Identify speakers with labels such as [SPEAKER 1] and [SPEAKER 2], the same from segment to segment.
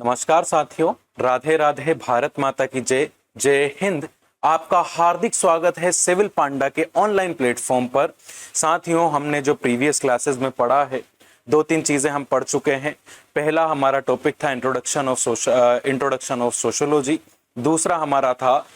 [SPEAKER 1] नमस्कार साथियों, राधे राधे, भारत माता की जय, जय हिंद। आपका हार्दिक स्वागत है सिविल पांडा के ऑनलाइन प्लेटफॉर्म पर। साथियों, हमने जो प्रीवियस क्लासेस में पढ़ा है, दो तीन चीजें हम पढ़ चुके हैं। पहला हमारा टॉपिक था इंट्रोडक्शन ऑफ सोशोलॉजी। दूसरा हमारा था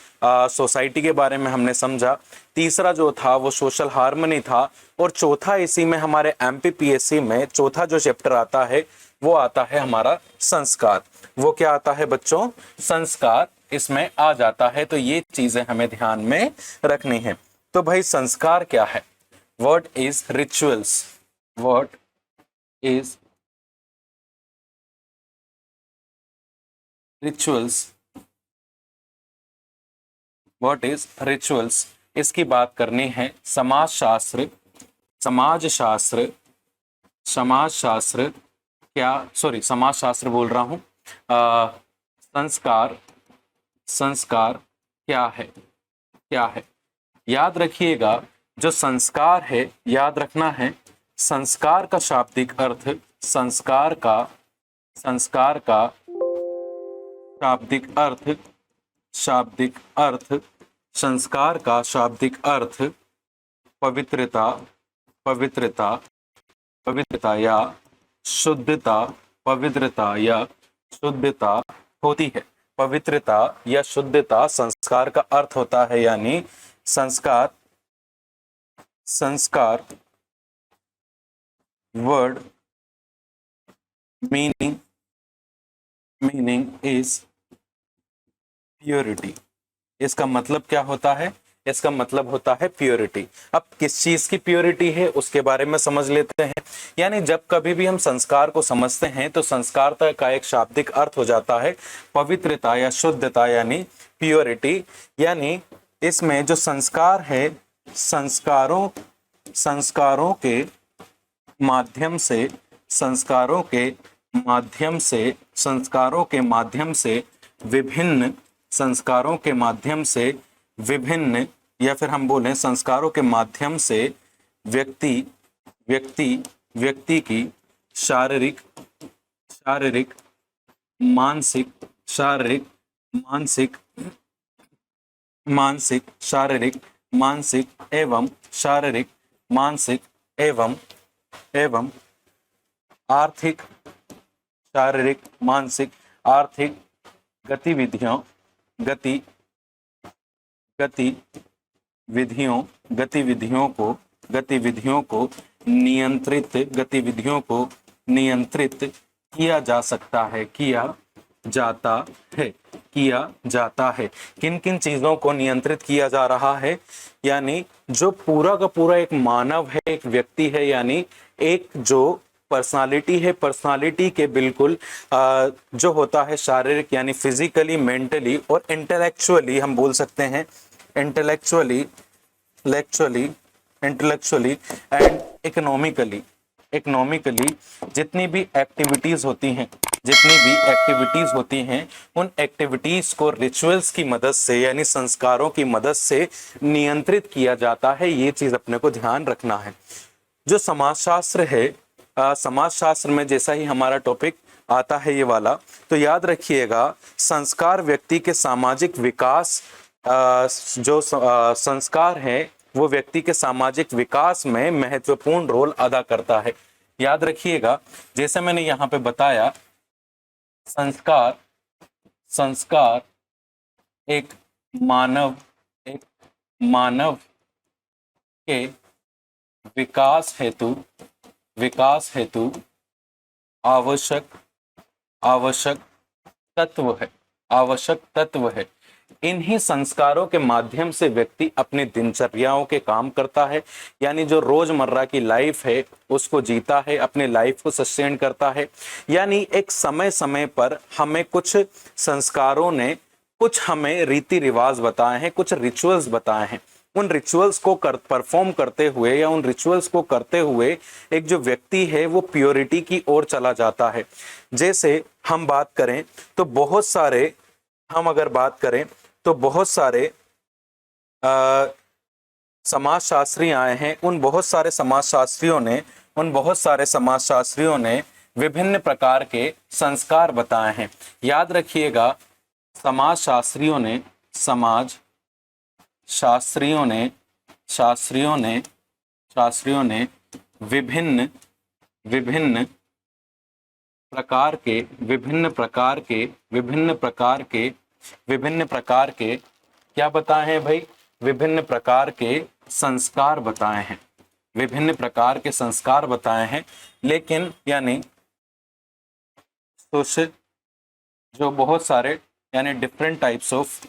[SPEAKER 1] सोसाइटी के बारे में हमने समझा। तीसरा जो था वो सोशल हार्मनी था। और चौथा इसी में हमारे एमपीपीएससी में चौथा जो चैप्टर आता है वो आता है हमारा संस्कार। वो क्या आता है बच्चों? संस्कार इसमें आ जाता है। तो ये चीजें हमें ध्यान में रखनी है। तो भाई संस्कार क्या है? What is rituals? What is rituals? What is rituals? इसकी बात करनी है। समाज शास्त्र समाज शास्त्र बोल रहा हूं। संस्कार क्या है? याद रखिएगा, जो संस्कार है, याद रखना है, संस्कार का शाब्दिक अर्थ, संस्कार का शाब्दिक अर्थ पवित्रता या शुद्धता होती है। पवित्रता या शुद्धता संस्कार का अर्थ होता है। यानी संस्कार वर्ड मीनिंग इज प्योरिटी। इसका मतलब क्या होता है? इसका मतलब होता है प्योरिटी। अब किस चीज की प्योरिटी है उसके बारे में समझ लेते हैं। यानी जब कभी भी हम संस्कार को समझते हैं तो संस्कार का एक शाब्दिक अर्थ हो जाता है पवित्रता या शुद्धता, यानी प्योरिटी। यानी इसमें जो संस्कार है, संस्कारों के माध्यम से विभिन्न या फिर हम बोलें संस्कारों के माध्यम से व्यक्ति की शारीरिक एवं आर्थिक गतिविधियों को नियंत्रित किया जाता है। किन किन चीजों को नियंत्रित किया जा रहा है? यानी जो पूरा का पूरा एक मानव है, एक व्यक्ति है, यानी एक जो पर्सनालिटी है, पर्सनालिटी के बिल्कुल जो होता है शारीरिक यानी फिजिकली, मेंटली और इंटेलेक्चुअली, हम बोल सकते हैं इंटेलेक्चुअली एंड इकोनॉमिकली जितनी भी एक्टिविटीज होती हैं उन एक्टिविटीज को रिचुअल्स की मदद से यानी संस्कारों की मदद से नियंत्रित किया जाता है। ये चीज अपने को ध्यान रखना है। जो समाजशास्त्र है, समाजशास्त्र में जैसा ही हमारा टॉपिक आता है ये वाला, तो याद रखिएगा संस्कार व्यक्ति के सामाजिक विकास, जो संस्कार है वो व्यक्ति के सामाजिक विकास में महत्वपूर्ण रोल अदा करता है। याद रखिएगा, जैसे मैंने यहाँ पे बताया, संस्कार एक मानव के विकास हेतु आवश्यक तत्व है। इन्हीं संस्कारों के माध्यम से व्यक्ति अपनी दिनचर्याओं के काम करता है, यानी जो रोजमर्रा की लाइफ है उसको जीता है, अपने लाइफ को सस्टेन करता है। यानी एक समय समय पर हमें कुछ संस्कारों ने कुछ हमें रीति रिवाज बताए हैं, कुछ रिचुअल्स बताए हैं। उन रिचुअल्स को परफॉर्म करते हुए या उन रिचुअल्स को करते हुए एक जो व्यक्ति है वो प्योरिटी की ओर चला जाता है। जैसे हम बात करें तो बहुत सारे समाजशास्त्री आए हैं। उन बहुत सारे समाजशास्त्रियों ने विभिन्न प्रकार के संस्कार बताए हैं। याद रखिएगा, समाज शास्त्रियों ने विभिन्न विभिन्न प्रकार के क्या बताए हैं भाई? विभिन्न प्रकार के संस्कार बताए हैं, विभिन्न प्रकार के संस्कार बताए हैं। लेकिन यानी सोशल जो बहुत सारे यानी different types of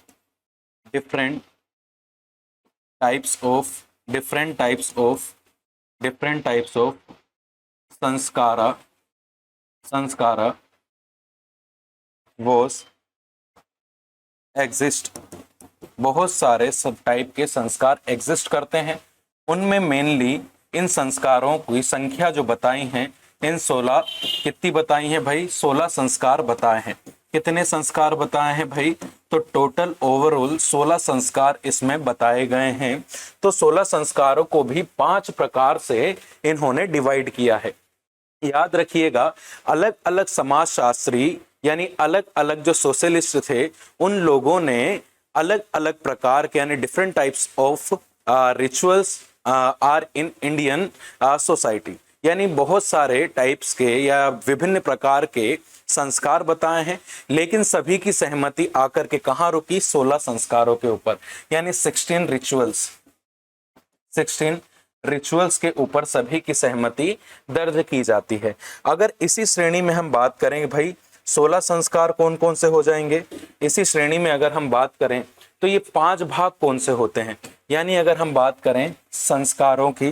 [SPEAKER 1] samskara was exist, बहुत सारे सब टाइप के संस्कार एग्जिस्ट करते हैं। उनमें मेनली इन संस्कारों की संख्या जो बताई हैं, इन 16 कितनी बताई हैं भाई? 16 संस्कार बताए हैं। कितने संस्कार बताए हैं भाई? तो टोटल ओवरऑल 16 संस्कार इसमें बताए गए हैं। तो 16 संस्कारों को भी 5 प्रकार से इन्होंने डिवाइड किया है। याद रखिएगा, अलग अलग समाजशास्त्री यानी अलग अलग जो सोशलिस्ट थे, उन लोगों ने अलग अलग प्रकार के यानी different types of rituals are in Indian society, यानी बहुत सारे टाइप्स के या विभिन्न प्रकार के संस्कार बताए हैं। लेकिन सभी की सहमति आकर के कहाँ रुकी? 16 संस्कारों के ऊपर, यानी 16 रिचुअल्स के ऊपर सभी की सहमति दर्ज की जाती है। अगर इसी श्रेणी में हम बात करें भाई, 16 संस्कार कौन कौन से हो जाएंगे? इसी श्रेणी में अगर हम बात करें तो ये 5 भाग कौन से होते हैं? यानी अगर हम बात करें संस्कारों की,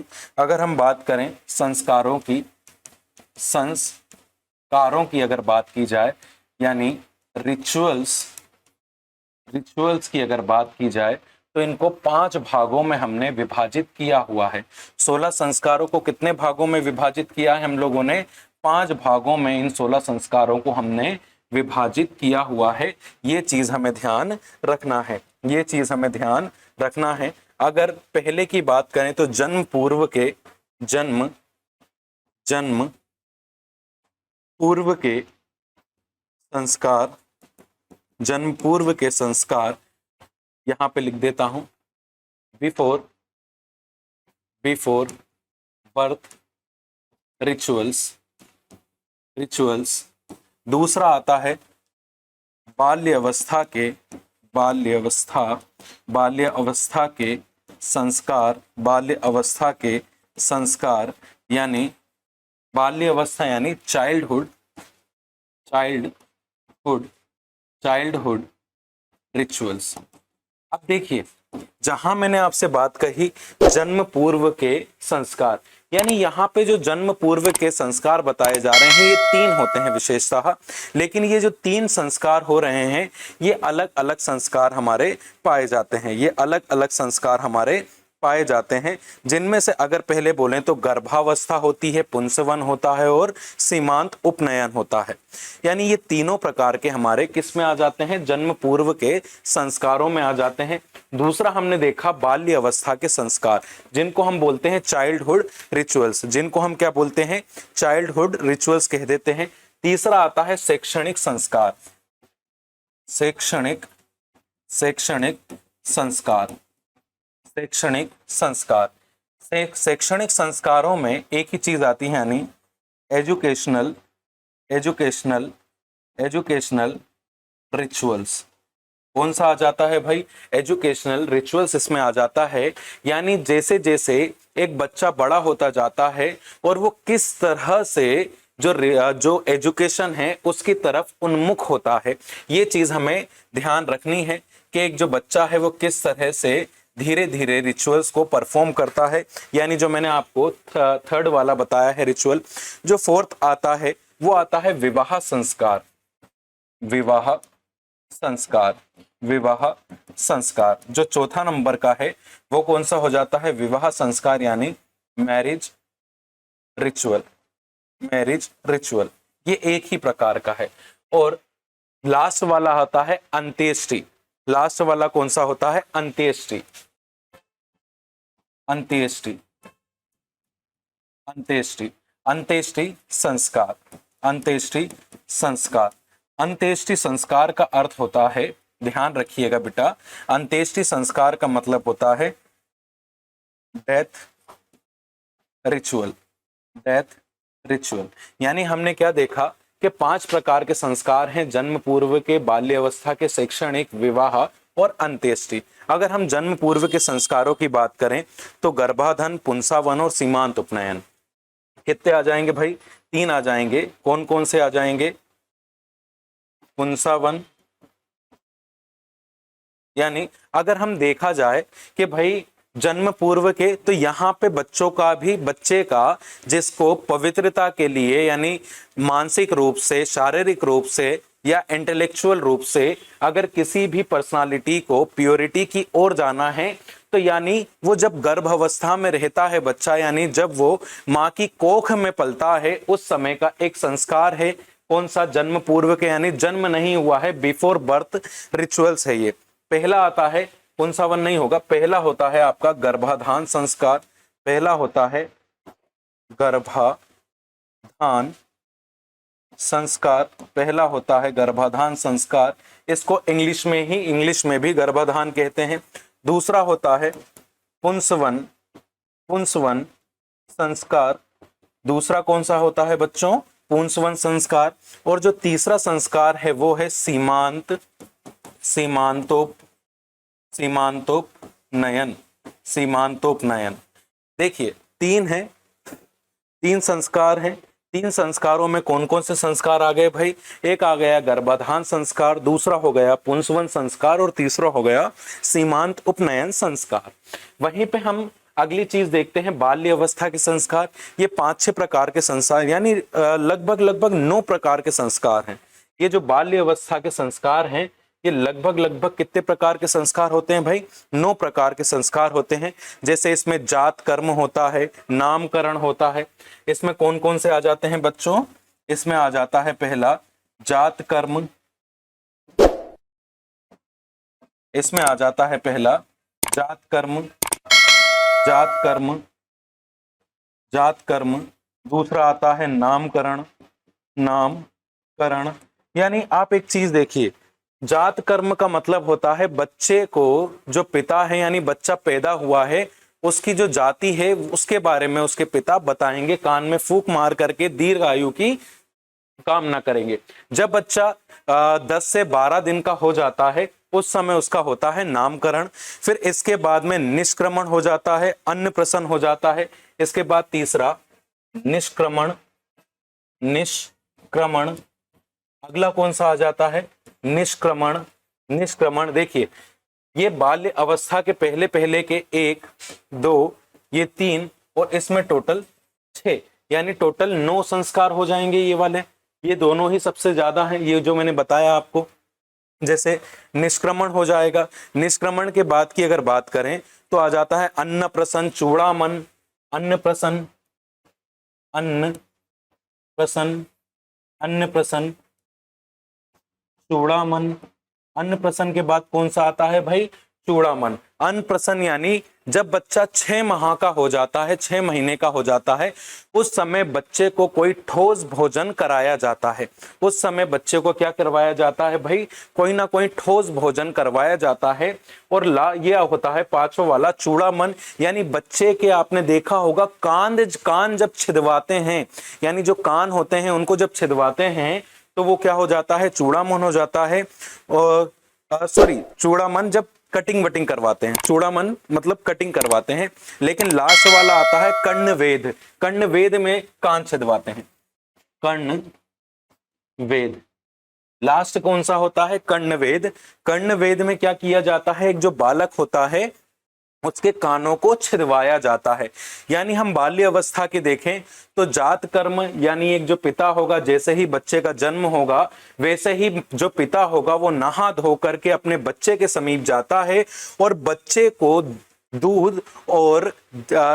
[SPEAKER 1] अगर बात की जाए, यानी रिचुअल्स की अगर बात की जाए तो इनको 5 भागों में हमने विभाजित किया हुआ है। 16 संस्कारों को कितने भागों में विभाजित किया है हम लोगों ने? 5 भागों में इन 16 संस्कारों को हमने विभाजित किया हुआ है। ये चीज हमें ध्यान रखना है। अगर पहले की बात करें तो जन्म पूर्व के संस्कार यहां पे लिख देता हूं, बिफोर बर्थ रिचुअल्स। दूसरा आता है बाल्य अवस्था के संस्कार, बाल्य अवस्था यानी चाइल्डहुड रिचुअल्स। अब देखिए, जहां मैंने आपसे बात कही जन्म पूर्व के संस्कार, यानी यहाँ पे जो जन्म पूर्व के संस्कार बताए जा रहे हैं ये 3 होते हैं विशेषतः। लेकिन ये जो 3 संस्कार हो रहे हैं ये अलग अलग संस्कार हमारे पाए जाते हैं, जिनमें से अगर पहले बोलें तो गर्भावस्था होती है, पुंसवन होता है और सीमांत उपनयन होता है। यानी ये तीनों प्रकार के हमारे किस में आ जाते हैं? जन्म पूर्व के संस्कारों में आ जाते हैं। दूसरा हमने देखा बाल्य अवस्था के संस्कार, जिनको हम बोलते हैं चाइल्डहुड रिचुअल्स, कह देते हैं। तीसरा आता है शैक्षणिक संस्कारों में एक ही चीज आती है, यानी एजुकेशनल रिचुअल्स। कौन सा आ जाता है भाई? एजुकेशनल रिचुअल्स इसमें आ जाता है। यानी जैसे जैसे एक बच्चा बड़ा होता जाता है और वो किस तरह से जो एजुकेशन है उसकी तरफ उन्मुख होता है, ये चीज हमें ध्यान रखनी है कि एक जो बच्चा है वो किस तरह से धीरे धीरे रिचुअल्स को परफॉर्म करता है। यानी जो मैंने आपको थर्ड वाला बताया है रिचुअल। जो फोर्थ आता है वो आता है विवाह संस्कार। जो चौथा नंबर का है वो कौन सा हो जाता है? विवाह संस्कार, यानी मैरिज रिचुअल। ये एक ही प्रकार का है। और लास्ट वाला आता है अंत्येष्टि। लास्ट वाला कौन सा होता है? अंत्येष्टि संस्कार। अंत्येष्टि संस्कार। अंत्येष्टि संस्कार का अर्थ होता है, ध्यान रखिएगा बेटा, अंत्येष्टि संस्कार का मतलब होता है डेथ रिचुअल। डेथ रिचुअल यानी हमने क्या देखा कि 5 प्रकार के संस्कार हैं, जन्म पूर्व के, बाल्य अवस्था के, शैक्षणिक, विवाह और अंत्येष्टि। अगर हम जन्म पूर्व के संस्कारों की बात करें तो गर्भाधान, पुंसावन और सीमांत उपनयन। कितने आ जाएंगे भाई? 3 आ जाएंगे। कौन कौन से आ जाएंगे? पुंसावन, यानी अगर हम देखा जाए कि भाई जन्म पूर्व के, तो यहाँ पे बच्चों का भी, बच्चे का जिसको पवित्रता के लिए यानी मानसिक रूप से, शारीरिक रूप से या इंटेलेक्चुअल रूप से अगर किसी भी पर्सनालिटी को प्योरिटी की ओर जाना है, तो यानी वो जब गर्भ अवस्था में रहता है बच्चा, यानी जब वो माँ की कोख में पलता है, उस समय का एक संस्कार है। कौन सा? जन्म पूर्व के, यानी जन्म नहीं हुआ है, बिफोर बर्थ रिचुअल्स है ये। पहला आता है, पुंसावन नहीं होगा, पहला होता है आपका गर्भाधान संस्कार। पहला होता है गर्भाधान संस्कार, पहला होता है गर्भाधान संस्कार। इसको इंग्लिश में भी गर्भाधान कहते हैं। दूसरा होता है पुंसवन, पुंसवन संस्कार। दूसरा कौन सा होता है बच्चों? पुंसवन संस्कार। और जो तीसरा संस्कार है वो है सीमांतोपनयन। सीमांतोपनयन। देखिए 3 है, 3 संस्कार हैं। 3 संस्कारों में कौन कौन से संस्कार आ गए भाई? एक आ गया गर्भाधान संस्कार, दूसरा हो गया पुंसवन संस्कार और तीसरा हो गया सीमांत उपनयन संस्कार। वहीं पे हम अगली चीज देखते हैं बाल्य अवस्था के संस्कार। ये 5-6 प्रकार के संस्कार, यानी लगभग 9 प्रकार के संस्कार हैं। ये जो बाल्य अवस्था के संस्कार हैं, ये लगभग कितने प्रकार के संस्कार होते हैं भाई? 9 प्रकार के संस्कार होते हैं। जैसे इसमें जात कर्म होता है, नामकरण होता है। इसमें कौन कौन से आ जाते हैं बच्चों? इसमें आ जाता है पहला जात कर्म, इसमें आ जाता है पहला जात कर्म, जात कर्म, जात कर्म। दूसरा आता है नामकरण, नामकरण। यानी आप एक चीज देखिए, जात कर्म का मतलब होता है बच्चे को, जो पिता है यानी बच्चा पैदा हुआ है, उसकी जो जाति है उसके बारे में उसके पिता बताएंगे, कान में फूंक मार करके दीर्घ आयु की कामना करेंगे। जब बच्चा 10 से 12 दिन का हो जाता है, उस समय उसका होता है नामकरण। फिर इसके बाद में निष्क्रमण हो जाता है, अन्नप्रसन हो जाता है। इसके बाद तीसरा निष्क्रमण, निष्क्रमण। अगला कौन सा आ जाता है? निष्क्रमण, निष्क्रमण। देखिए ये बाल्य अवस्था के पहले पहले के 1, 2, ये 3 और इसमें टोटल 6, यानी टोटल 9 संस्कार हो जाएंगे ये वाले। ये दोनों ही सबसे ज्यादा हैं, ये जो मैंने बताया आपको। जैसे निष्क्रमण हो जाएगा, निष्क्रमण के बाद की अगर बात करें तो आ जाता है अन्नप्रसन, चूड़ामन। अन्नप्रसन, अन्नप्रसन, अन्नप्रसन, चूड़ामन। अन्नप्रसन के बाद कौन सा आता है भाई? चूड़ामन। अन्नप्रसन यानी जब बच्चा 6 माह का हो जाता है, 6 महीने का हो जाता है, उस समय बच्चे को कोई ठोस भोजन कराया जाता है। उस समय बच्चे को क्या करवाया जाता है भाई? कोई ना कोई ठोस भोजन करवाया जाता है। और यह होता है 5वां वाला चूड़ामन, यानी बच्चे के आपने देखा होगा कान जब छिदवाते हैं, यानी जो कान होते हैं उनको जब छिदवाते हैं तो वो क्या हो जाता है? चूड़ामन हो जाता है। और चूड़ामन जब कटिंग वटिंग करवाते हैं, चूड़ामन मतलब कटिंग करवाते हैं। लेकिन लास्ट वाला आता है कर्णवेद। कर्णवेद में कान छिदवाते हैं, कर्णवेद। लास्ट कौन सा होता है? कर्णवेद। कर्णवेद में क्या किया जाता है? एक जो बालक होता है उसके कानों को छिदवाया जाता है। यानी हम बाल्य अवस्था के देखें तो जात कर्म, यानी एक जो पिता होगा, जैसे ही बच्चे का जन्म होगा वैसे ही जो पिता होगा वो नहा धो करके अपने बच्चे के समीप जाता है और बच्चे को दूध और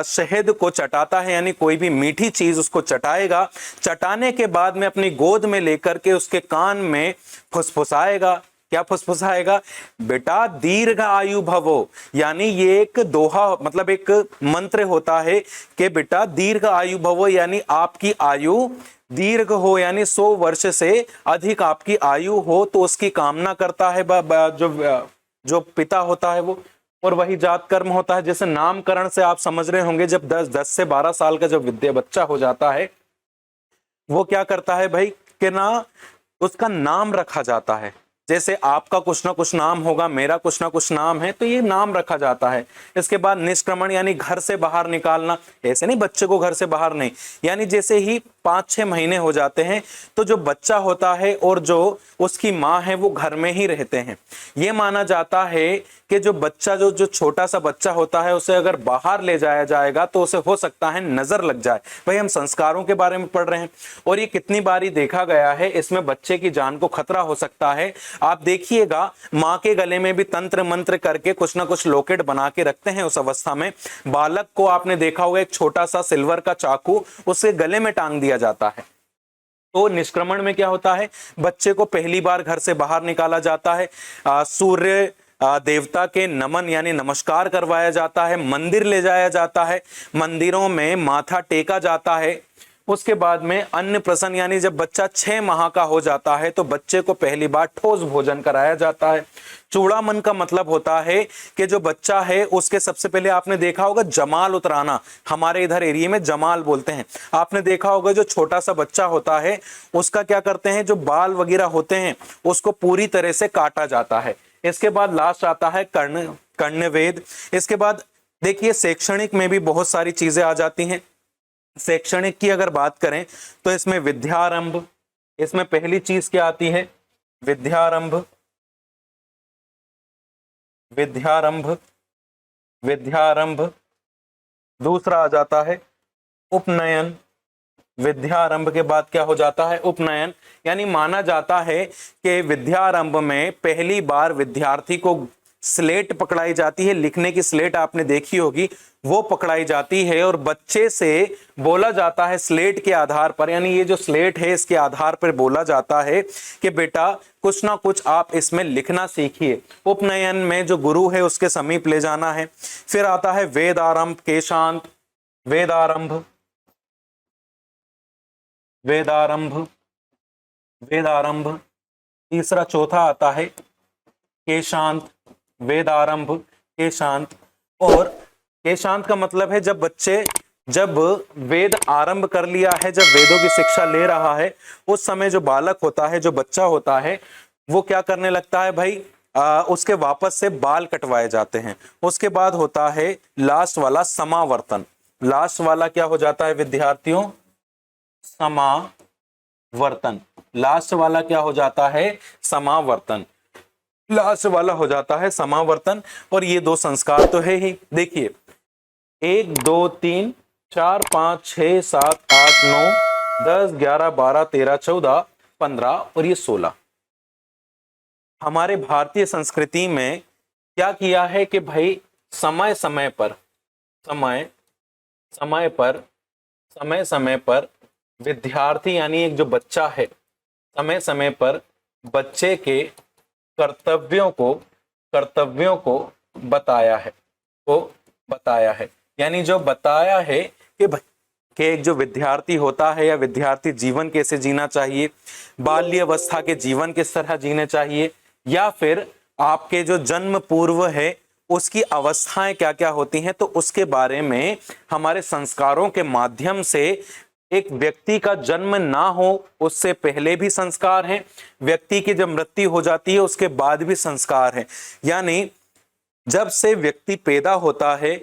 [SPEAKER 1] शहद को चटाता है, यानी कोई भी मीठी चीज उसको चटाएगा। चटाने के बाद में अपनी गोद में लेकर के उसके कान में फुसफुसाएगा, क्या फुसफुसाएगा? बेटा दीर्घ आयु भवो, यानी ये एक दोहा मतलब एक मंत्र होता है कि बेटा दीर्घ आयु भवो, यानी आपकी आयु दीर्घ हो, यानी 100 वर्ष से अधिक आपकी आयु हो, तो उसकी कामना करता है जो पिता होता है वो। और वही जात कर्म होता है। जैसे नामकरण से आप समझ रहे होंगे, जब 10 से 12 साल का जब विद्या बच्चा हो जाता है, वो क्या करता है भाई कि ना उसका नाम रखा जाता है। जैसे आपका कुछ ना कुछ नाम होगा, मेरा कुछ ना कुछ नाम है, तो ये नाम रखा जाता है। इसके बाद निष्क्रमण यानी घर से बाहर निकालना, ऐसे नहीं बच्चे को घर से बाहर नहीं, यानी जैसे ही 5-6 महीने हो जाते हैं तो जो बच्चा होता है और जो उसकी माँ है वो घर में ही रहते हैं। ये माना जाता है कि जो बच्चा जो छोटा सा बच्चा होता है उसे अगर बाहर ले जाया जाएगा तो उसे हो सकता है नजर लग जाए। भाई हम संस्कारों के बारे में पढ़ रहे हैं और ये कितनी बारी देखा गया है, इसमें बच्चे की जान को खतरा हो सकता है। आप देखिएगा माँ के गले में भी तंत्र मंत्र करके कुछ ना कुछ लॉकेट बना के रखते हैं उस अवस्था में। बालक को आपने देखा होगा एक छोटा सा सिल्वर का चाकू उसके गले में टांग दिया जाता है। तो निष्क्रमण में क्या होता है, बच्चे को पहली बार घर से बाहर निकाला जाता है, सूर्य देवता के नमन यानी नमस्कार करवाया जाता है, मंदिर ले जाया जाता है, मंदिरों में माथा टेका जाता है। उसके बाद में अन्न प्रसन यानी जब बच्चा 6 माह का हो जाता है तो बच्चे को पहली बार ठोस भोजन कराया जाता है। चूड़ामन का मतलब होता है कि जो बच्चा है उसके सबसे पहले आपने देखा होगा जमाल उतराना, हमारे इधर एरिया में जमाल बोलते हैं। आपने देखा होगा जो छोटा सा बच्चा होता है उसका क्या करते हैं, जो बाल वगैरह होते हैं उसको पूरी तरह से काटा जाता है। इसके बाद लास्ट आता है कर्णवेद। इसके बाद देखिए शैक्षणिक में भी बहुत सारी चीजें आ जाती हैं। शैक्षणिक की अगर बात करें तो इसमें विद्यारंभ, इसमें पहली चीज क्या आती है, विद्यारंभ, विद्यारंभ, विद्यारंभ। दूसरा आ जाता है उपनयन। विद्यारंभ के बाद क्या हो जाता है, उपनयन। यानी माना जाता है कि विद्यारंभ में पहली बार विद्यार्थी को स्लेट पकड़ाई जाती है, लिखने की स्लेट आपने देखी होगी, वो पकड़ाई जाती है और बच्चे से बोला जाता है स्लेट के आधार पर, यानी ये जो स्लेट है इसके आधार पर बोला जाता है कि बेटा कुछ ना कुछ आप इसमें लिखना सीखिए। उपनयन में जो गुरु है उसके समीप ले जाना है। फिर आता है वेदारंभ, केशांत, वेदारंभ, वेदारंभ, वेदारंभ। तीसरा चौथा आता है केशांत, वेदारंभ, केशांत। और केशांत का मतलब है जब वेद आरंभ कर लिया है, जब वेदों की शिक्षा ले रहा है, उस समय जो बालक होता है, जो बच्चा होता है, वो क्या करने लगता है भाई, उसके वापस से बाल कटवाए जाते हैं। उसके बाद होता है लास्ट वाला समावर्तन। लास्ट वाला क्या हो जाता है विद्यार्थियों, समावर्तन। लास्ट वाला क्या हो जाता है, समावर्तन। लास्ट वाला हो जाता है समावर्तन। और ये 2 संस्कार तो है ही। देखिए 1 2 3 4 5 6 7 8 9 10 11 12 13 14 15 और ये 16। हमारे भारतीय संस्कृति में क्या किया है कि भाई समय समय पर विद्यार्थी यानी एक जो बच्चा है, समय समय पर बच्चे के कर्तव्यों को बताया है। यानी जो बताया है कि एक जो विद्यार्थी होता है या विद्यार्थी जीवन कैसे जीना चाहिए, बाल्य अवस्था के जीवन किस तरह जीने चाहिए, या फिर आपके जो जन्म पूर्व है उसकी अवस्थाएं क्या क्या होती हैं, तो उसके बारे में हमारे संस्कारों के माध्यम से एक व्यक्ति का जन्म ना हो उससे पहले भी संस्कार हैं, व्यक्ति की जब मृत्यु हो जाती है उसके बाद भी संस्कार हैं। यानी जब से व्यक्ति पैदा होता है,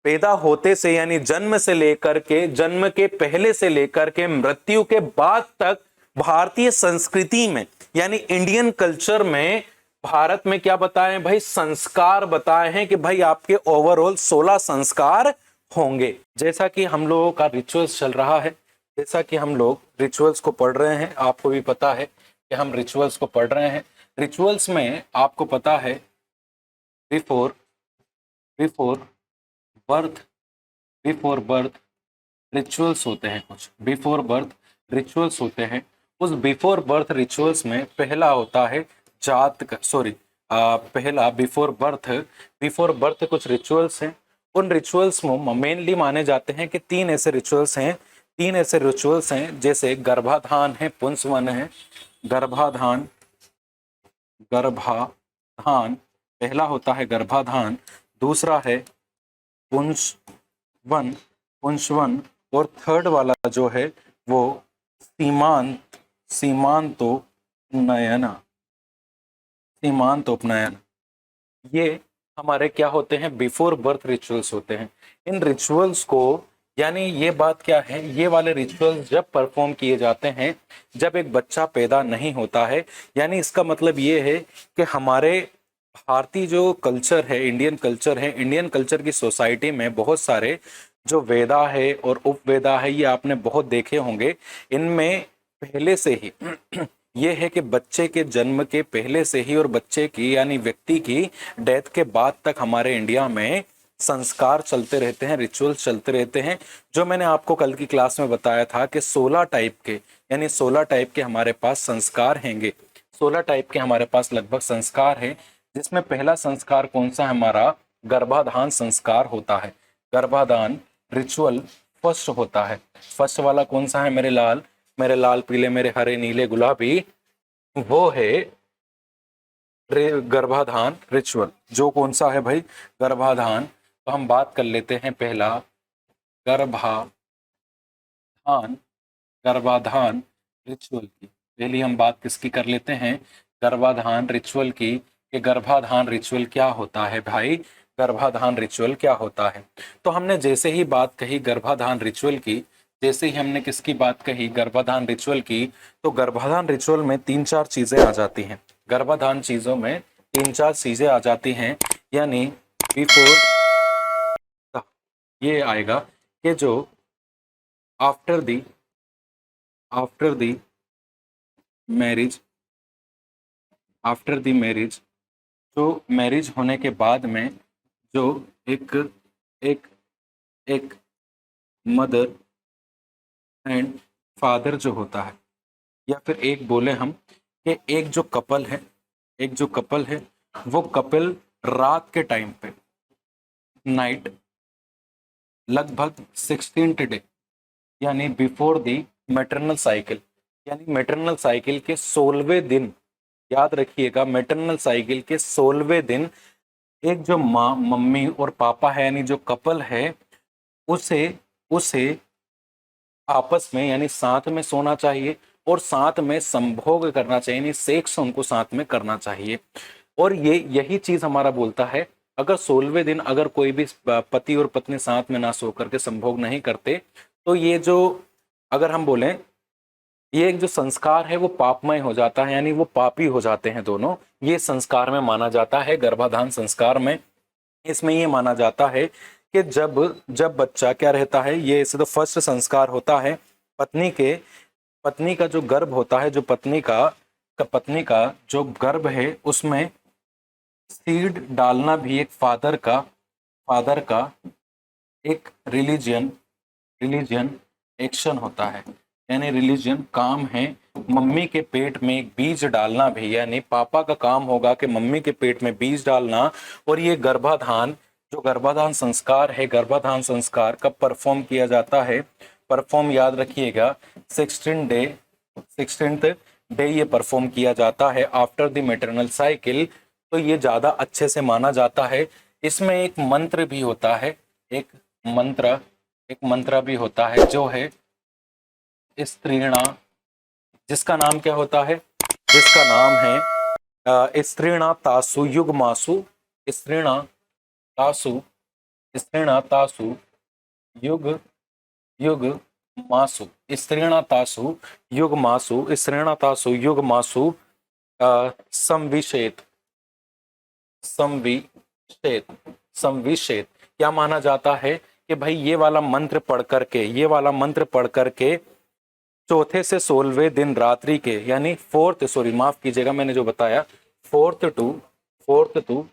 [SPEAKER 1] पैदा होते से यानी जन्म से लेकर के, जन्म के पहले से लेकर के मृत्यु के बाद तक भारतीय संस्कृति में यानी इंडियन कल्चर में, भारत में क्या बताएं भाई, संस्कार बताए हैं कि भाई आपके ओवरऑल 16 संस्कार होंगे। जैसा कि हम लोगों का रिचुअल्स चल रहा है, जैसा कि हम लोग रिचुअल्स को पढ़ रहे हैं, आपको भी पता है कि हम रिचुअल्स को पढ़ रहे हैं। रिचुअल्स में आपको पता है बिफोर बर्थ रिचुअल्स होते हैं, कुछ बिफोर बर्थ रिचुअल्स होते हैं। उस बिफोर बर्थ रिचुअल्स में पहला होता है जात का, सॉरी, पहला बिफोर बर्थ कुछ रिचुअल्स हैं। उन रिचुअल्स में मेनली माने जाते हैं कि तीन ऐसे रिचुअल्स हैं, जैसे गर्भाधान है, पुंसवन है। गर्भाधान गर्भाधान पहला होता है गर्भाधान, दूसरा है पुंसवन पुंसवन, और थर्ड वाला जो है वो सीमांतोपनयन सीमांतोपनयन। ये हमारे क्या होते हैं, बिफोर बर्थ रिचुअल्स होते हैं। इन रिचुअल्स को, यानी ये बात क्या है, ये वाले रिचुअल्स जब परफॉर्म किए जाते हैं जब एक बच्चा पैदा नहीं होता है, यानी इसका मतलब ये है कि हमारे भारतीय जो कल्चर है, इंडियन कल्चर की सोसाइटी में बहुत सारे जो वेदा है और उपवेदा है, ये आपने बहुत देखे होंगे। इनमें पहले से ही ये है कि बच्चे के जन्म के पहले से ही और बच्चे की यानी व्यक्ति की डेथ के बाद तक हमारे इंडिया में संस्कार चलते रहते हैं, रिचुअल्स चलते रहते हैं। जो मैंने आपको कल की क्लास में बताया था कि 16 टाइप के हमारे पास संस्कार हैंगे। 16 टाइप के हमारे पास लगभग संस्कार है, जिसमें पहला संस्कार कौन सा है हमारा, गर्भाधान संस्कार होता है। गर्भाधान रिचुअल फर्स्ट होता है। फर्स्ट वाला कौन सा है मेरे लाल पीले मेरे हरे नीले गुलाबी, वो है गर्भाधान रिचुअल। जो कौन सा है भाई, गर्भाधान। तो हम बात कर लेते हैं पहला गर्भाधान रिचुअल की। पहली हम बात किसकी कर लेते हैं, गर्भाधान रिचुअल की, कि गर्भाधान रिचुअल क्या होता है भाई, गर्भाधान रिचुअल क्या होता है। तो हमने जैसे ही बात कही गर्भाधान रिचुअल की, जैसे ही हमने किसकी बात कही, गर्भाधान रिचुअल की, तो गर्भाधान रिचुअल में 3-4 चीजें आ जाती हैं। गर्भाधान चीजों में 3-4 चीजें आ जाती हैं, यानी बिफोर ये आएगा कि जो आफ्टर द मैरिज, जो मैरिज होने के बाद में जो एक एक एक मदर एंड फादर जो होता है, या फिर एक बोले हम कि एक जो कपल है वो कपल रात के टाइम पे नाइट लगभग 16th डे, यानी बिफोर दी मैटरनल साइकिल, यानी मैटरनल साइकिल के 16वें दिन, याद रखिएगा मैटरनल साइकिल के 16वें दिन एक जो माँ मम्मी और पापा है यानी जो कपल है उसे आपस में यानी साथ में सोना चाहिए और साथ में संभोग करना चाहिए, यानी सेक्स उनको साथ में करना चाहिए। और यही चीज हमारा बोलता है, अगर 16वें दिन अगर कोई भी पति और पत्नी साथ में ना सो करके संभोग नहीं करते, तो ये जो अगर हम बोलें ये एक जो संस्कार है वो पापमय हो जाता है, यानी वो पापी हो जाते हैं दोनों। ये संस्कार में माना जाता है, गर्भाधान संस्कार में इसमें ये माना जाता है कि जब बच्चा क्या रहता है, ये इसे तो फर्स्ट संस्कार होता है पत्नी का जो गर्भ होता है, जो पत्नी का जो गर्भ है उसमें सीड डालना भी एक फादर का एक रिलीजियन एक्शन होता है, यानी रिलीजन काम है। मम्मी के पेट में एक बीज डालना भी, यानी पापा का काम होगा कि मम्मी के पेट में बीज डालना। और ये जो गर्भाधान संस्कार है, गर्भाधान संस्कार कब परफॉर्म किया जाता है, परफॉर्म याद रखिएगा 16th डे ये परफॉर्म किया जाता है आफ्टर द मैटरनल साइकिल। तो ये ज्यादा अच्छे से माना जाता है। इसमें एक मंत्र भी होता है, एक मंत्र भी होता है जो है स्त्रीणा, जिसका नाम क्या होता है, जिसका नाम है स्त्रीणा तासु युगमासु, स्त्रीणा तासु युग मासु, स्त्रीणा तासु युग मासु संविशेत। क्या माना जाता है कि भाई ये वाला मंत्र पढ़ करके चौथे से 16वें दिन रात्रि के, यानी माफ कीजिएगा मैंने जो बताया, 4th to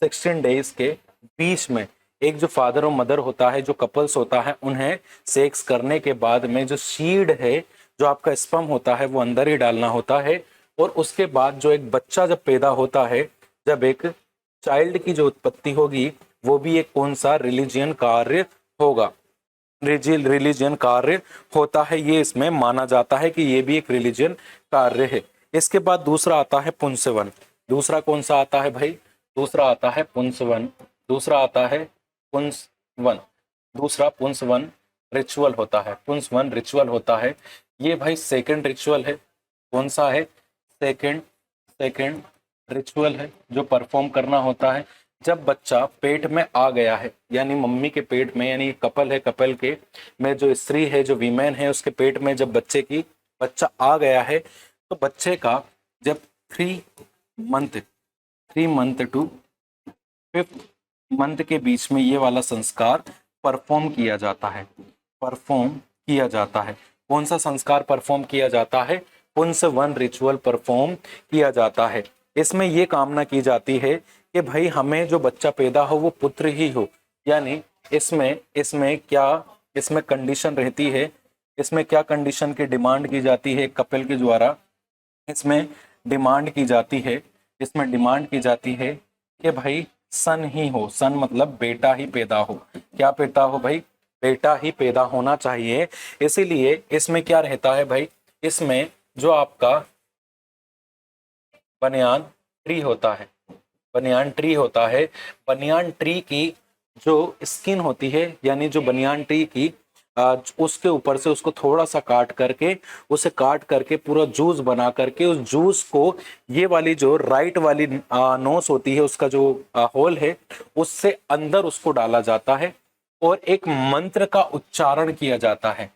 [SPEAKER 1] 16 डेज के बीच में एक जो फादर और मदर होता है, जो कपल्स होता है, उन्हें सेक्स करने के बाद में जो सीड है, जो आपका स्पर्म होता है, वो अंदर ही डालना होता है। और उसके बाद जो एक बच्चा जब पैदा होता है, जब एक चाइल्ड की जो उत्पत्ति होगी, वो भी एक कौन सा रिलीजियन कार्य होगा, रिलीजियन कार्य होता है, ये इसमें माना जाता है कि ये भी एक रिलीजियन कार्य है। इसके बाद दूसरा आता है पुंसवन। दूसरा कौन सा आता है भाई? दूसरा आता है पुंसवन। दूसरा आता है पुंसवन। दूसरा पुंसवन रिचुअल होता है। पुंसवन रिचुअल होता है। ये भाई सेकंड रिचुअल है। कौन सा है? सेकंड सेकंड रिचुअल है जो परफॉर्म करना होता है जब बच्चा पेट में आ गया है, यानी मम्मी के पेट में, यानी कपल है, कपल के में जो स्त्री है, जो वीमेन है, उसके पेट में जब बच्चा आ गया है, तो बच्चे का जब 3 मंथ टू 5th मंथ के बीच में ये वाला संस्कार परफॉर्म किया जाता है। परफॉर्म किया जाता है। कौन सा संस्कार परफॉर्म किया जाता है? पुंसवन रिचुअल परफॉर्म किया जाता है। इसमें ये कामना की जाती है कि भाई हमें जो बच्चा पैदा हो वो पुत्र ही हो। यानी इसमें कंडीशन रहती है, इसमें क्या कंडीशन की डिमांड की जाती है कपिल के द्वारा? इसमें डिमांड की जाती है कि भाई सन ही हो। सन मतलब बेटा ही पैदा हो। क्या पैदा हो भाई? बेटा ही पैदा होना चाहिए। इसीलिए इसमें क्या रहता है भाई? इसमें जो आपका बनियान ट्री होता है, बनियान ट्री की जो स्किन होती है, यानी जो बनियान ट्री की उसके ऊपर से उसको थोड़ा सा काट करके पूरा जूस बना करके, उस जूस को ये वाली जो राइट वाली नोस होती है, उसका जो होल है, उससे अंदर उसको डाला जाता है और एक मंत्र का उच्चारण किया जाता है।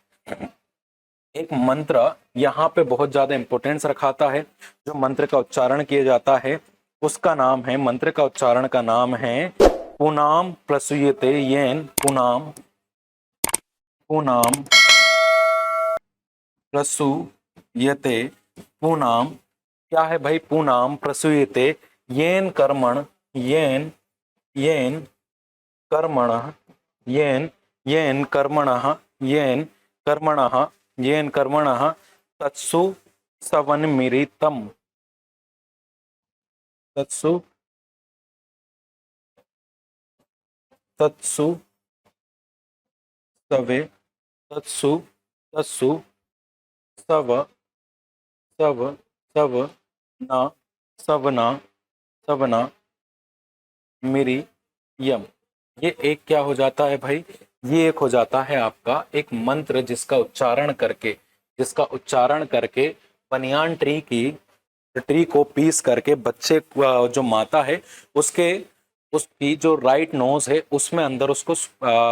[SPEAKER 1] एक मंत्र यहाँ पे बहुत ज्यादा इंपॉर्टेंस रखाता है। जो मंत्र का उच्चारण किया जाता है उसका नाम है, मंत्र का उच्चारण का नाम है पुनाम प्रसूयते येन। पुनाम प्रसूयते। पुनाम क्या है भाई? पुनाम प्रसूयते येन कर्मण कर्मणः तत्सु सवनमिरितम। तत्सु सवना मिरियम। ये एक क्या हो जाता है भाई? ये एक हो जाता है आपका एक मंत्र जिसका उच्चारण करके बनियान ट्री को पीस करके बच्चे जो माता है उसकी जो राइट नोज है उसमें अंदर उसको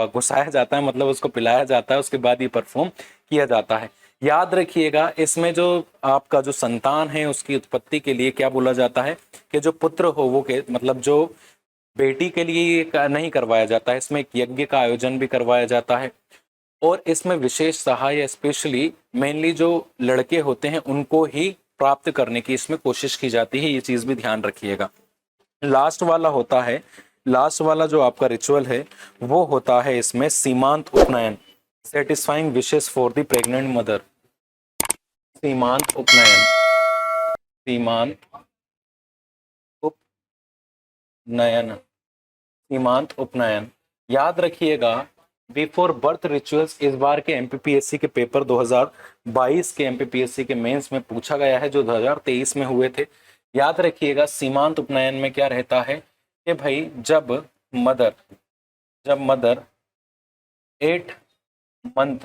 [SPEAKER 1] घुसाया जाता है, मतलब उसको पिलाया जाता है। उसके बाद ये परफॉर्म किया जाता है। याद रखिएगा, इसमें जो आपका जो संतान है उसकी उत्पत्ति के लिए क्या बोला जाता है कि जो पुत्र हो वो के मतलब जो बेटी के लिए नहीं करवाया जाता है, इसमें एक यज्ञ का आयोजन भी करवाया जाता है। और इसमें विशेष सहाय स्पेशली मेनली जो लड़के होते हैं उनको ही प्राप्त करने की इसमें कोशिश की जाती है। ये चीज भी ध्यान रखिएगा। लास्ट वाला जो आपका रिचुअल है वो होता है इसमें सीमांत उपनयन, satisfying wishes for the pregnant mother. सीमांत उपनयन। याद रखिएगा, बिफोर बर्थ रिचुअल्स इस बार के एमपीपीएससी के पेपर 2022 के एमपीपीएससी के मेंस में पूछा गया है, जो 2023 में हुए थे। याद रखिएगा, सीमांत उपनयन में क्या रहता है कि भाई जब मदर 8 मंथ,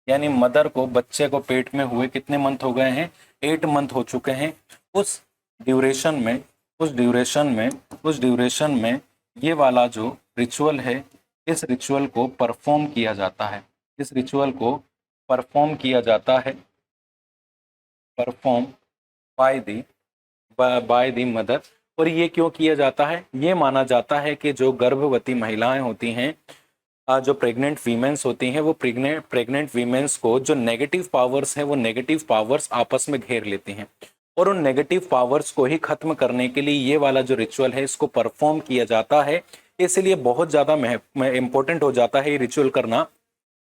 [SPEAKER 1] यानी मदर को बच्चे को पेट में हुए कितने मंथ हो गए हैं? 8 मंथ हो चुके हैं। उस ड्यूरेशन में ये वाला जो रिचुअल है, इस रिचुअल को परफॉर्म किया जाता है। Perform by the mother. और ये क्यों किया जाता है? ये माना जाता है कि जो गर्भवती महिलाएं होती हैं, जो प्रेग्नेंट वीमेंस होती हैं, वो प्रेग्नेंट वीमेंस को जो नेगेटिव पावर्स हैं वो नेगेटिव पावर्स आपस में घेर लेती हैं, और उन नेगेटिव पावर्स को ही खत्म करने के लिए ये वाला जो रिचुअल है इसको परफॉर्म किया जाता है। इसलिए बहुत ज्यादा इंपॉर्टेंट हो जाता है ये रिचुअल करना।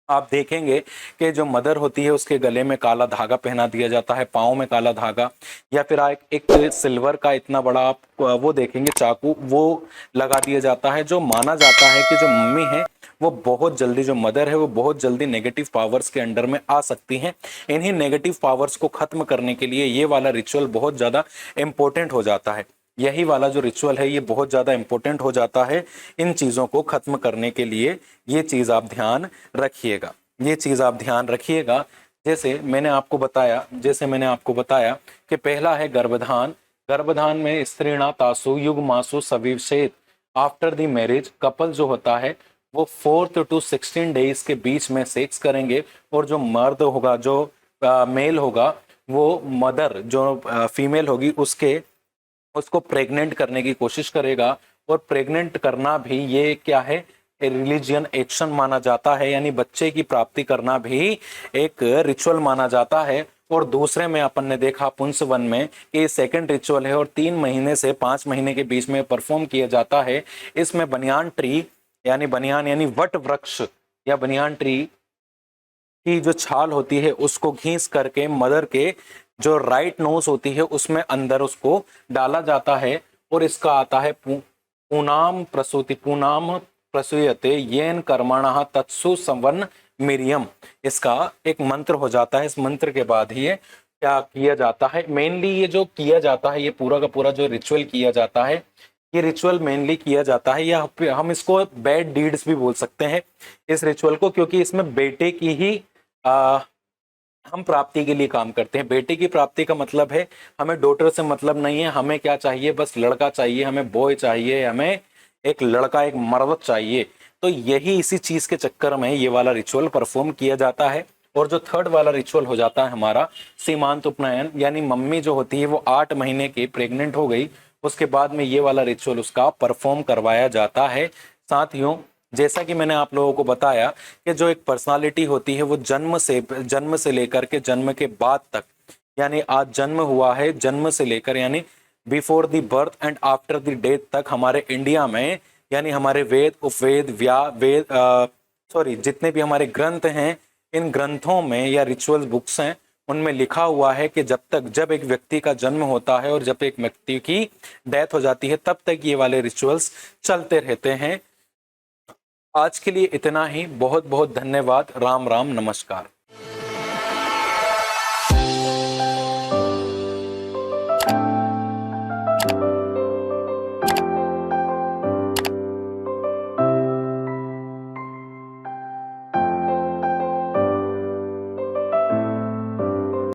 [SPEAKER 1] आप देखेंगे कि जो मदर होती है उसके गले में काला धागा पहना दिया जाता है, पाँव में काला धागा, या फिर एक सिल्वर का इतना बड़ा आप वो देखेंगे चाकू, वो लगा दिया जाता है, जो माना जाता है कि जो मम्मी है वो बहुत जल्दी, जो मदर है वो बहुत जल्दी नेगेटिव पावर्स के अंडर में आ सकती हैं। इन्हीं नेगेटिव पावर्स को खत्म करने के लिए ये वाला रिचुअल बहुत ज़्यादा इम्पोर्टेंट हो जाता है। यही वाला जो रिचुअल है ये बहुत ज़्यादा इम्पोर्टेंट हो जाता है इन चीज़ों को खत्म करने के लिए। ये चीज़ आप ध्यान रखिएगा, ये चीज़ आप ध्यान रखिएगा। जैसे मैंने आपको बताया कि पहला है गर्भधान। गर्भधान में स्त्रीणा तासु युग्मासु सविशेत। आफ्टर द मैरिज कपल जो होता है वो 4 to 16 डेज के बीच में सेक्स करेंगे, और जो मर्द होगा, जो मेल होगा, वो मदर जो फीमेल होगी उसको प्रेग्नेंट करने की कोशिश करेगा। और प्रेग्नेंट करना भी ये क्या है, रिलीजियन एक्शन माना जाता है, यानी बच्चे की प्राप्ति करना भी एक रिचुअल माना जाता है। और दूसरे में अपन ने देखा पुंसवन में कि सेकंड रिचुअल है और 3 महीने से 5 महीने के बीच में परफॉर्म किया जाता है। इसमें बनियान ट्री बनियान यानी वट वृक्ष या बनियान ट्री की जो छाल होती है उसको घीस करके मदर के जो राइट नोज होती है उसमें अंदर उसको डाला जाता है। और इसका आता है पूनाम प्रसूयते येन कर्मणः तत्सु संवन मिरियम। इसका एक मंत्र हो जाता है। इस मंत्र के बाद ही ये क्या किया जाता है, मेनली ये जो किया जाता है, ये पूरा का पूरा जो रिचुअल किया जाता है, ये रिचुअल मेनली किया जाता है, या हम इसको बैड डीड्स भी बोल सकते हैं इस रिचुअल को, क्योंकि इसमें बेटे की ही हम प्राप्ति के लिए काम करते हैं। बेटे की प्राप्ति का मतलब है हमें डॉटर से मतलब नहीं है, हमें क्या चाहिए, बस लड़का चाहिए, हमें बॉय चाहिए, हमें एक लड़का, एक मर्द चाहिए। तो यही इसी चीज के चक्कर में ये वाला रिचुअल परफॉर्म किया जाता है। और जो थर्ड वाला रिचुअल हो जाता है हमारा सीमांत उपनयन, यानी मम्मी जो होती है वो 8 महीने की प्रेग्नेंट हो गई, उसके बाद में ये वाला रिचुअल उसका परफॉर्म करवाया जाता है। साथियों, जैसा कि मैंने आप लोगों को बताया कि जो एक पर्सनालिटी होती है वो जन्म से लेकर के जन्म के बाद तक, यानी आज जन्म हुआ है, जन्म से लेकर यानी before the birth and after the death तक हमारे इंडिया में, यानी हमारे वेद, उपवेद, जितने भी हमारे ग्रंथ हैं, इन ग्रंथों में या रिचुअल बुक्स हैं उनमें लिखा हुआ है कि जब एक व्यक्ति का जन्म होता है और जब एक व्यक्ति की डेथ हो जाती है तब तक ये वाले रिचुअल्स चलते रहते हैं। आज के लिए इतना ही। बहुत बहुत धन्यवाद। राम राम, नमस्कार।